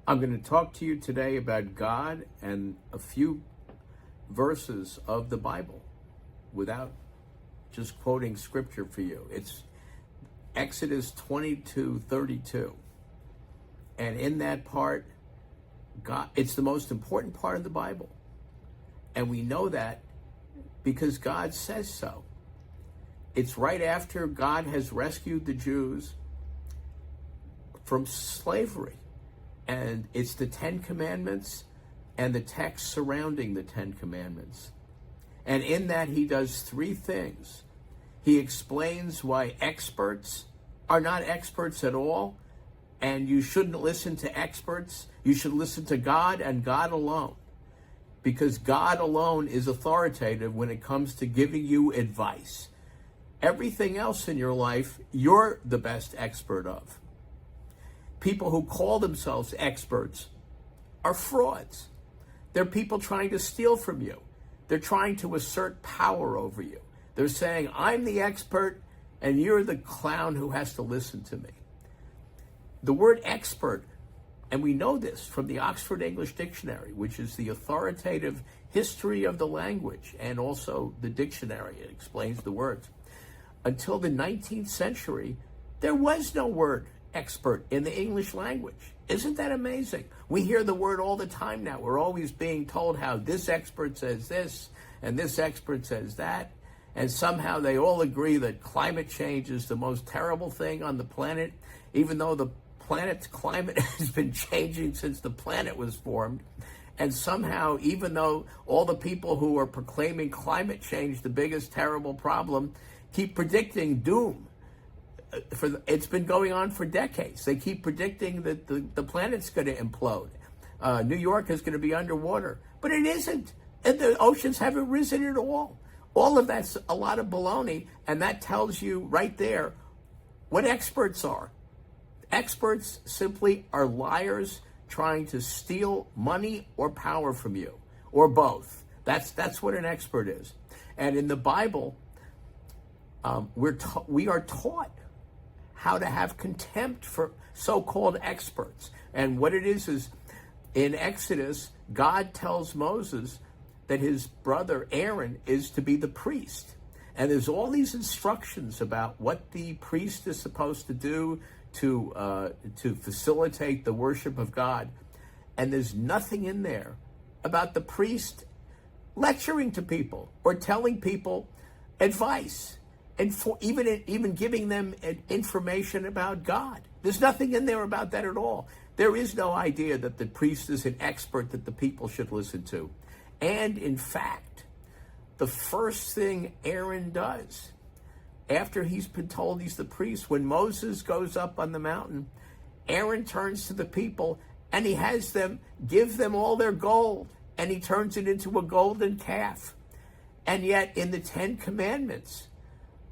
I'm going to talk to you today about God and a few verses of the Bible without just quoting scripture for you. It's Exodus 22:32. And in that part, God, it's the most important part of the Bible. And we know that because God says so. It's right after God has rescued the Jews from slavery. And it's the Ten Commandments and the text surrounding the Ten Commandments. And in that, he does three things. He explains why experts are not experts at all, and you shouldn't listen to experts. You should listen to God and God alone, because God alone is authoritative when it comes to giving you advice. Everything else in your life, you're the best expert of. People who call themselves experts are frauds. They're people trying to steal from you. They're trying to assert power over you. They're saying, I'm the expert and you're the clown who has to listen to me. The word expert, and we know this from the Oxford English Dictionary, which is the authoritative history of the language, and also the dictionary. It explains the words. Until the 19th century, there was no word expert in the English language. Isn't that amazing? We hear the word all the time now. We're always being told how this expert says this and this expert says that. And somehow they all agree that climate change is the most terrible thing on the planet, even though the planet's climate has been changing since the planet was formed. And somehow, even though all the people who are proclaiming climate change the biggest terrible problem keep predicting doom, it's been going on for decades. They keep predicting that the planet's going to implode. New York is going to be underwater. But it isn't. And the oceans haven't risen at all. All of that's a lot of baloney. And that tells you right there what experts are. Experts simply are liars trying to steal money or power from you, or both. That's what an expert is. And in the Bible, we are taught how to have contempt for so-called experts. And what it is in Exodus, God tells Moses that his brother Aaron is to be the priest. And there's all these instructions about what the priest is supposed to do to facilitate the worship of God. And there's nothing in there about the priest lecturing to people or telling people advice. And for even giving them information about God. There's nothing in there about that at all. There is no idea that the priest is an expert that the people should listen to. And in fact, the first thing Aaron does, after he's been told he's the priest, when Moses goes up on the mountain, Aaron turns to the people and he has them give them all their gold. And he turns it into a golden calf. And yet in the Ten Commandments,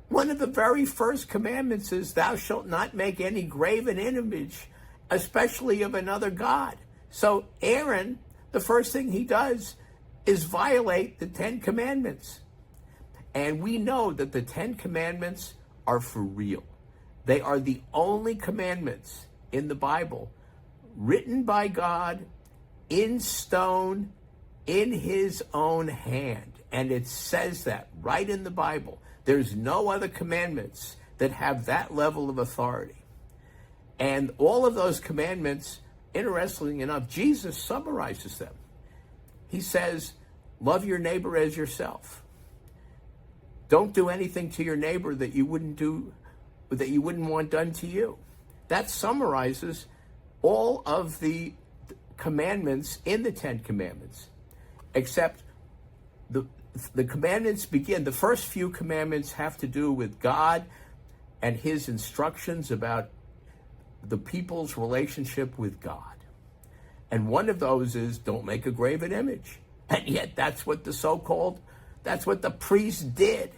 one of the very first commandments is, thou shalt not make any graven image, especially of another god. So Aaron, the first thing he does is violate the Ten Commandments. And we know that the Ten Commandments are for real. They are the only commandments in the Bible written by God in stone, in his own hand. And it says that right in the Bible. There's no other commandments that have that level of authority. And all of those commandments, interestingly enough, Jesus summarizes them. He says, love your neighbor as yourself. Don't do anything to your neighbor that you wouldn't want done to you. That summarizes all of the commandments in the Ten Commandments, except the commandments begin, the first few commandments have to do with God and his instructions about the people's relationship with God. And one of those is, don't make a graven image. And yet that's what that's what the priest did.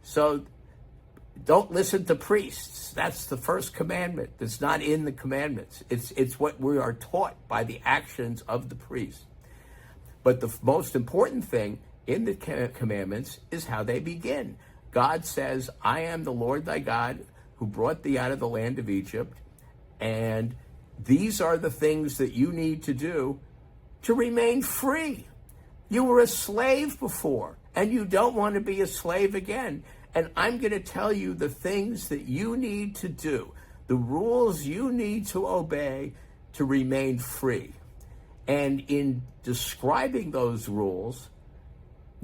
So don't listen to priests. That's the first commandment that's not in the commandments. It's what we are taught by the actions of the priest. But the most important thing in the commandments is how they begin. God says, I am the Lord thy God who brought thee out of the land of Egypt, and These are the things that you need to do to remain free. You were a slave before, and you don't want to be a slave again. And I'm going to tell you the things that you need to do, the rules you need to obey to remain free. And in describing those rules,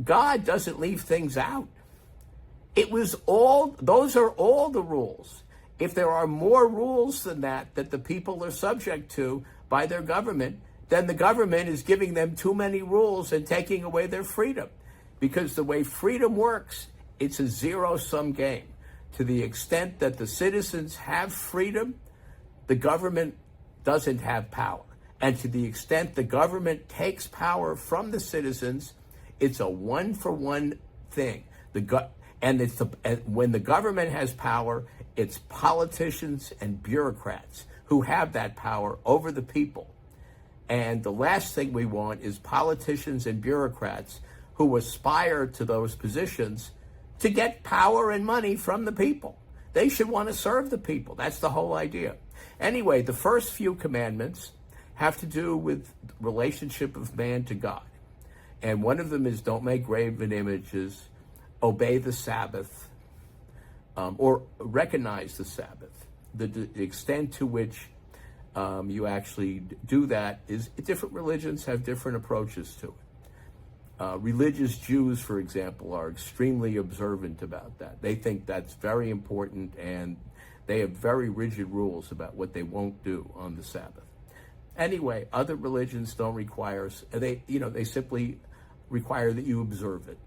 God doesn't leave things out. Those are all the rules. If there are more rules than that the people are subject to by their government, then the government is giving them too many rules and taking away their freedom. Because the way freedom works, it's a zero-sum game. To the extent that the citizens have freedom, the government doesn't have power. And to the extent the government takes power from the citizens, it's a one-for-one thing. When the government has power, it's politicians and bureaucrats who have that power over the people. And the last thing we want is politicians and bureaucrats who aspire to those positions to get power and money from the people. They should want to serve the people. That's the whole idea. Anyway, the first few commandments have to do with the relationship of man to God. And one of them is don't make graven images, obey the Sabbath, or recognize the Sabbath. The extent to which you actually do that is different religions have different approaches to it. Religious Jews, for example, are extremely observant about that. They think that's very important, and they have very rigid rules about what they won't do on the Sabbath. Anyway, other religions don't require, they simply require that you observe it.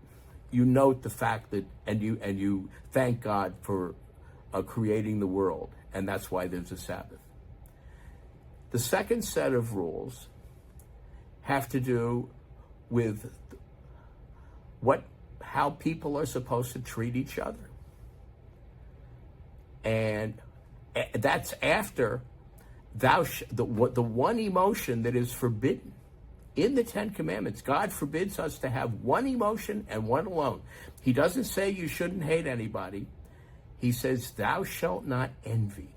You note the fact that, and you thank God for creating the world, and that's why there's a Sabbath. The second set of rules have to do with how people are supposed to treat each other. And that's after the one emotion that is forbidden. In the Ten Commandments, God forbids us to have one emotion and one alone. He doesn't say you shouldn't hate anybody. He says, thou shalt not envy.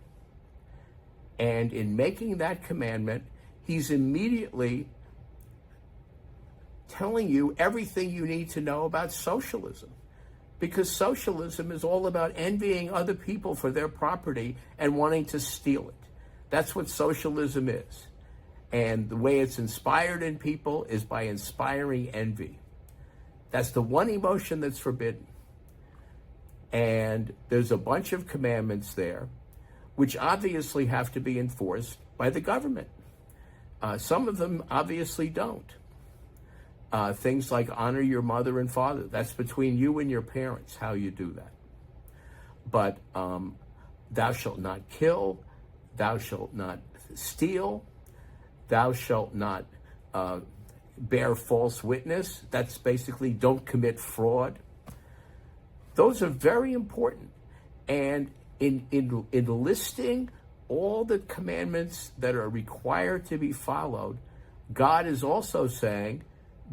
And in making that commandment, he's immediately telling you everything you need to know about socialism. Because socialism is all about envying other people for their property and wanting to steal it. That's what socialism is. And the way it's inspired in people is by inspiring envy. That's the one emotion that's forbidden. And there's a bunch of commandments there, which obviously have to be enforced by the government. Some of them obviously don't. Things like honor your mother and father. That's between you and your parents, how you do that. But thou shalt not kill, thou shalt not steal, thou shalt not bear false witness. That's basically don't commit fraud. Those are very important. And in listing all the commandments that are required to be followed, God is also saying,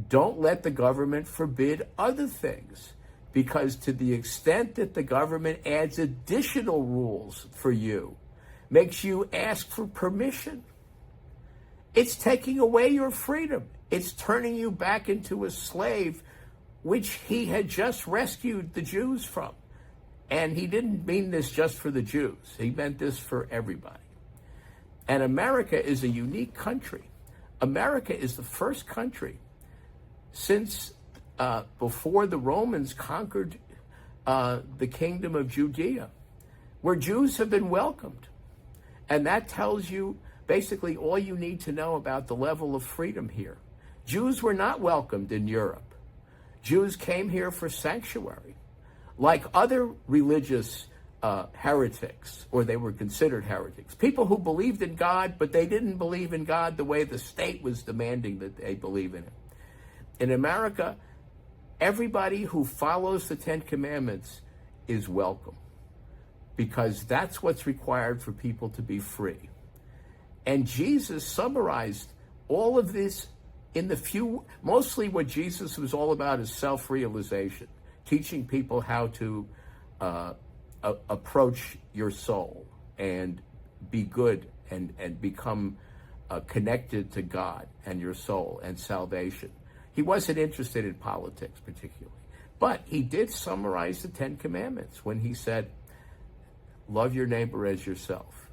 don't let the government forbid other things. Because to the extent that the government adds additional rules for you, makes you ask for permission, it's taking away your freedom. It's turning you back into a slave, which he had just rescued the Jews from. And he didn't mean this just for the Jews. He meant this for everybody. And America is a unique country. America is the first country since before the Romans conquered the kingdom of Judea, where Jews have been welcomed. And that tells you basically all you need to know about the level of freedom here. Jews were not welcomed in Europe. Jews came here for sanctuary. Like other religious heretics, or they were considered heretics, people who believed in God, but they didn't believe in God the way the state was demanding that they believe in it. In America, everybody who follows the Ten Commandments is welcome, because that's what's required for people to be free. And Jesus summarized all of this in mostly what Jesus was all about is self-realization, teaching people how to approach your soul and be good and become connected to God and your soul and salvation. He wasn't interested in politics particularly. But he did summarize the Ten Commandments when he said, love your neighbor as yourself.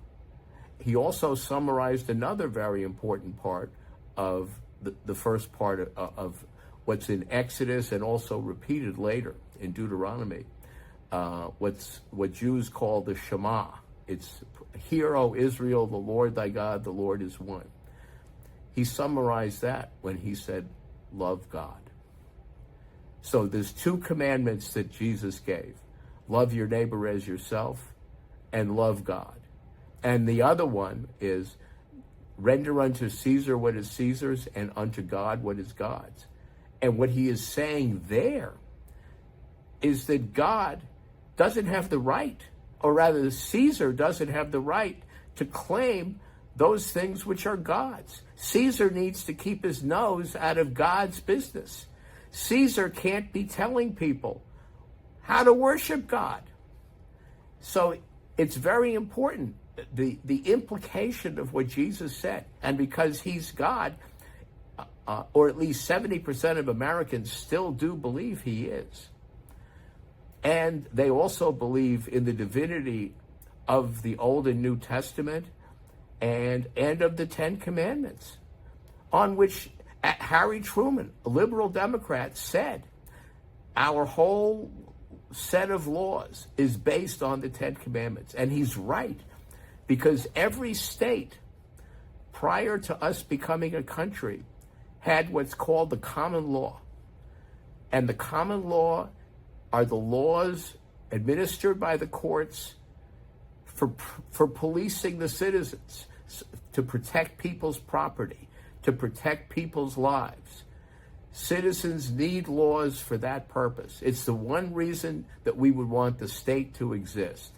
He also summarized another very important part of the first part of what's in Exodus and also repeated later in Deuteronomy, what Jews call the Shema. It's, hear, O Israel, the Lord thy God, the Lord is one. He summarized that when he said, love God. So there's two commandments that Jesus gave. Love your neighbor as yourself and love God. And the other one is render unto Caesar what is Caesar's and unto God what is God's. And what he is saying there is that God doesn't have the right, or rather Caesar doesn't have the right to claim those things which are God's. Caesar needs to keep his nose out of God's business. Caesar can't be telling people how to worship God. So it's very important, the implication of what Jesus said. And because he's God, or at least 70% of Americans still do believe he is. And they also believe in the divinity of the Old and New Testament and of the Ten Commandments, on which Harry Truman, a liberal Democrat, said our whole set of laws is based on the Ten Commandments. And he's right, because every state prior to us becoming a country had what's called the common law. And the common law are the laws administered by the courts for policing the citizens, to protect people's property, to protect people's lives. Citizens need laws for that purpose. It's the one reason that we would want the state to exist,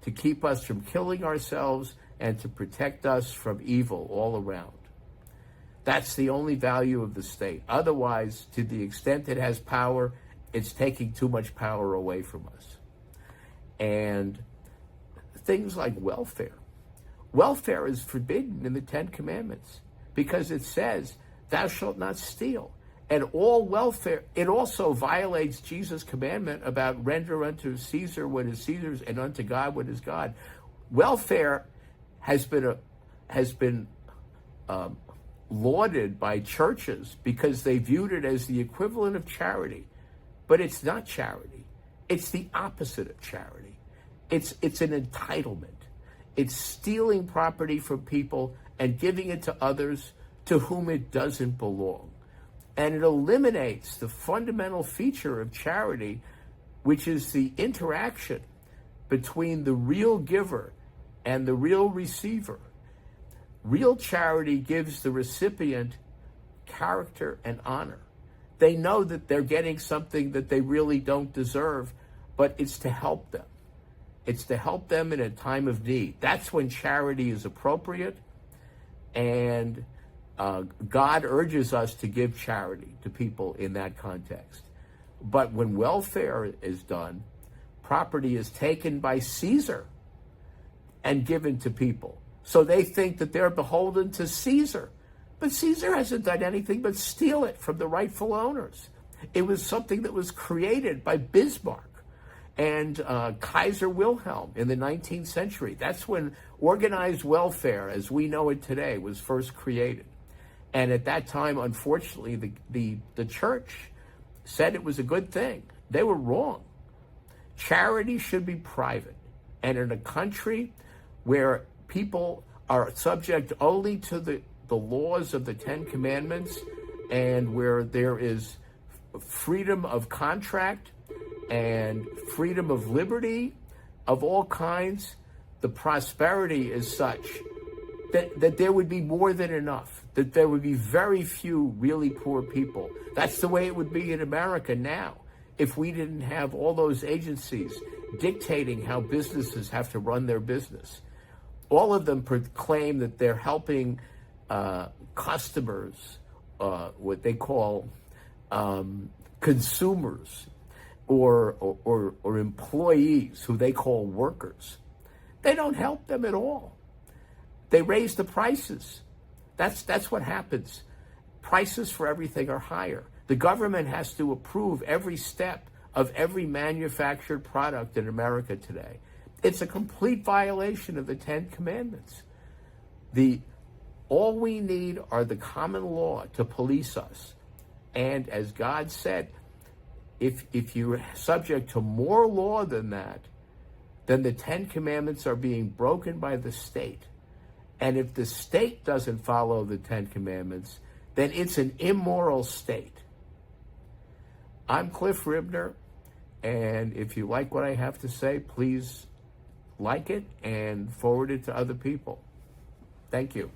to keep us from killing ourselves and to protect us from evil all around. That's the only value of the state. Otherwise, to the extent it has power, it's taking too much power away from us. And things like welfare. Welfare is forbidden in the Ten Commandments because it says, thou shalt not steal. And all welfare, it also violates Jesus' commandment about render unto Caesar what is Caesar's and unto God what is God. Welfare has been lauded by churches because they viewed it as the equivalent of charity. But it's not charity. It's the opposite of charity. It's an entitlement. It's stealing property from people and giving it to others to whom it doesn't belong. And it eliminates the fundamental feature of charity, which is the interaction between the real giver and the real receiver. Real charity gives the recipient character and honor. They know that they're getting something that they really don't deserve, but it's to help them. It's to help them in a time of need. That's when charity is appropriate, and God urges us to give charity to people in that context. But when welfare is done, property is taken by Caesar and given to people. So they think that they're beholden to Caesar. But Caesar hasn't done anything but steal it from the rightful owners. It was something that was created by Bismarck and Kaiser Wilhelm in the 19th century. That's when organized welfare, as we know it today, was first created. And at that time, unfortunately, the church said it was a good thing. They were wrong. Charity should be private. And in a country where people are subject only to the laws of the Ten Commandments, and where there is freedom of contract and freedom of liberty of all kinds, the prosperity is such that there would be more than enough, that there would be very few really poor people. That's the way it would be in America now if we didn't have all those agencies dictating how businesses have to run their business. All of them proclaim that they're helping customers, what they call consumers, or employees who they call workers. They don't help them at all. They raise the prices. That's what happens. Prices for everything are higher. The government has to approve every step of every manufactured product in America today. It's a complete violation of the Ten Commandments. All we need are the common law to police us. And as God said, if you're subject to more law than that, then the Ten Commandments are being broken by the state. And if the state doesn't follow the Ten Commandments, then it's an immoral state. I'm Cliff Ribner, and if you like what I have to say, please like it and forward it to other people. Thank you.